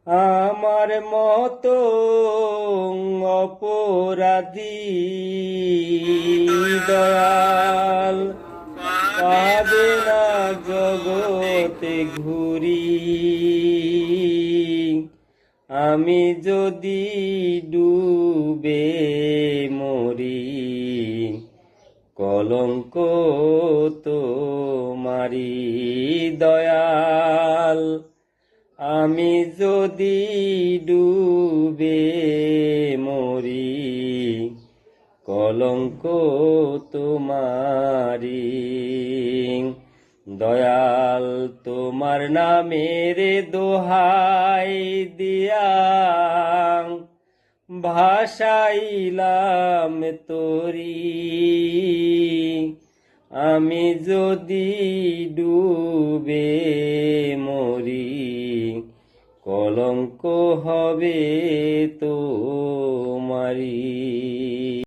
আমার মতো অপরাধী দয়াল পাবে না জগতে ঘুরি। আমি যদি ডুবে মরি, কলঙ্ক তোমারি দয়াল। আমি যদি ডুবে মরি, কলঙ্ক তোমারি দয়াল। তোমার নামের দোহাই দিয়া ভাসাইলাম তরি। আমি যদি ডুবে মরি, কলঙ্ক হবে তোমারি।